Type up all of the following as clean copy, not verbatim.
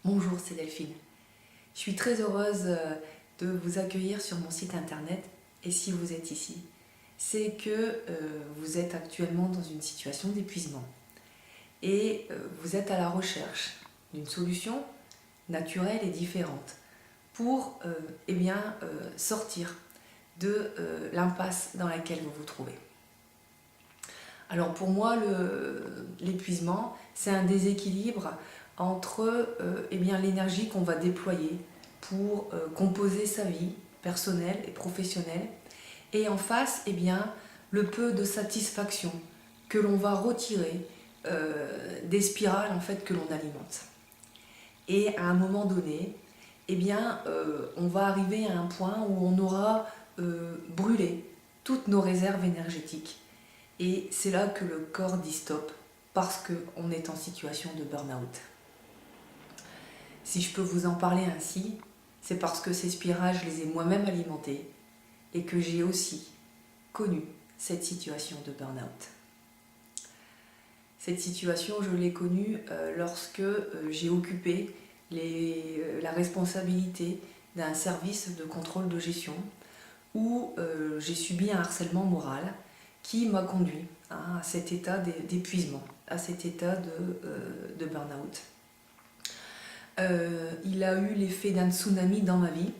Bonjour, c'est Delphine. Je suis très heureuse de vous accueillir sur mon site internet. Et si vous êtes ici, c'est que vous êtes actuellement dans une situation d'épuisement. Et vous êtes à la recherche d'une solution naturelle et différente pour sortir de l'impasse dans laquelle vous vous trouvez. Alors pour moi, l'épuisement, c'est un déséquilibre entre l'énergie qu'on va déployer pour composer sa vie personnelle et professionnelle, et en face, le peu de satisfaction que l'on va retirer des spirales que l'on alimente. Et à un moment donné, on va arriver à un point où on aura brûlé toutes nos réserves énergétiques. Et c'est là que le corps dit stop, parce qu'on est en situation de burn-out. Si je peux vous en parler ainsi, c'est parce que ces spirales, je les ai moi-même alimentées et que j'ai aussi connu cette situation de burn-out. Cette situation, je l'ai connue lorsque j'ai occupé la responsabilité d'un service de contrôle de gestion où j'ai subi un harcèlement moral qui m'a conduit à cet état d'épuisement, à cet état de burn-out. Il a eu l'effet d'un tsunami dans ma vie,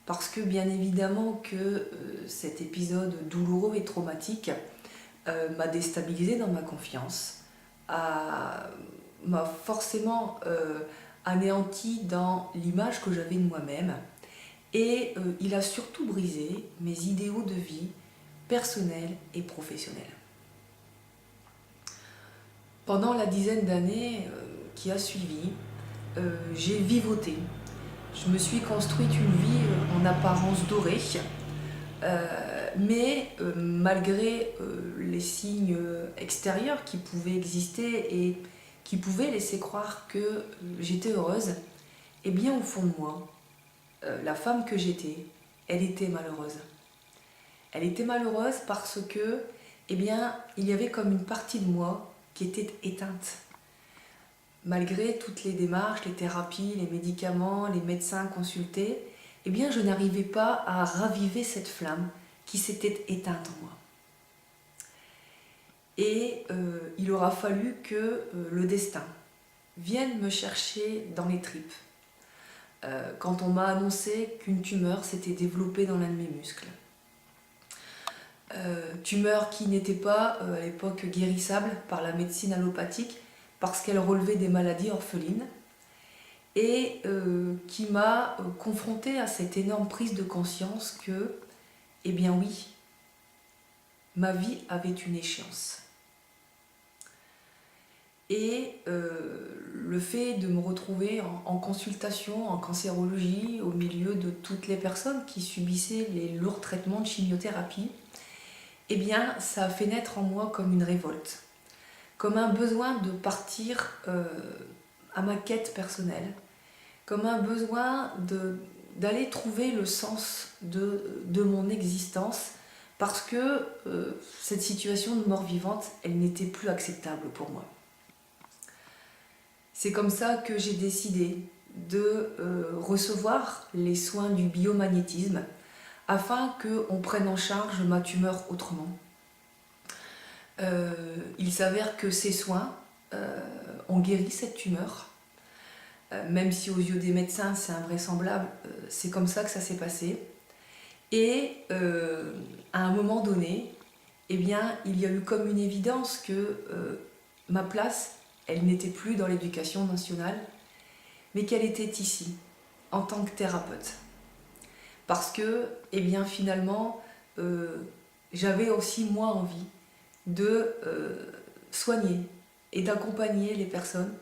parce que bien évidemment que cet épisode douloureux et traumatique m'a déstabilisée dans ma confiance, m'a forcément anéanti dans l'image que j'avais de moi-même, et il a surtout brisé mes idéaux de vie personnels et professionnels. Pendant la dizaine d'années qui a suivi, j'ai vivoté. Je me suis construite une vie en apparence dorée, mais malgré les signes extérieurs qui pouvaient exister et qui pouvaient laisser croire que j'étais heureuse, et bien au fond de moi, la femme que j'étais, elle était malheureuse. Elle était malheureuse parce que, il y avait comme une partie de moi qui était éteinte. Malgré toutes les démarches, les thérapies, les médicaments, les médecins consultés, je n'arrivais pas à raviver cette flamme qui s'était éteinte en moi. Et il aura fallu que le destin vienne me chercher dans les tripes. Quand on m'a annoncé qu'une tumeur s'était développée dans l'un de mes muscles. Tumeur qui n'était pas à l'époque guérissable par la médecine allopathique, parce qu'elle relevait des maladies orphelines, et qui m'a confrontée à cette énorme prise de conscience que, oui, ma vie avait une échéance. Et le fait de me retrouver en consultation, en cancérologie, au milieu de toutes les personnes qui subissaient les lourds traitements de chimiothérapie, ça a fait naître en moi comme une révolte, comme un besoin de partir à ma quête personnelle, comme un besoin d'aller trouver le sens de mon existence, parce que cette situation de mort vivante, elle n'était plus acceptable pour moi. C'est comme ça que j'ai décidé de recevoir les soins du biomagnétisme, afin qu'on prenne en charge ma tumeur autrement. Il s'avère que ces soins ont guéri cette tumeur, même si aux yeux des médecins c'est invraisemblable, c'est comme ça que ça s'est passé. Et à un moment donné, il y a eu comme une évidence que ma place, elle n'était plus dans l'éducation nationale, mais qu'elle était ici, en tant que thérapeute. Parce que, finalement, j'avais aussi moi envie de soigner et d'accompagner les personnes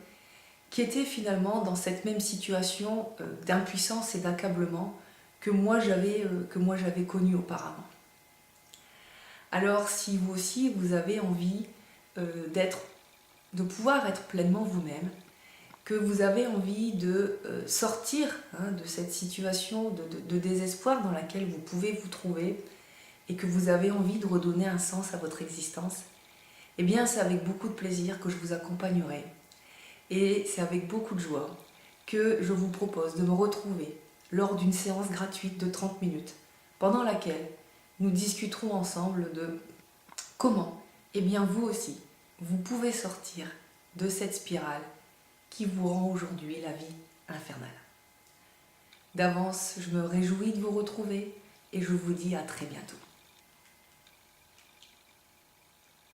qui étaient finalement dans cette même situation d'impuissance et d'accablement que moi j'avais connu auparavant. Alors si vous aussi vous avez envie de pouvoir être pleinement vous-même, que vous avez envie de sortir de cette situation de désespoir dans laquelle vous pouvez vous trouver, et que vous avez envie de redonner un sens à votre existence, c'est avec beaucoup de plaisir que je vous accompagnerai. Et c'est avec beaucoup de joie que je vous propose de me retrouver lors d'une séance gratuite de 30 minutes, pendant laquelle nous discuterons ensemble de comment, vous aussi, vous pouvez sortir de cette spirale qui vous rend aujourd'hui la vie infernale. D'avance, je me réjouis de vous retrouver et je vous dis à très bientôt.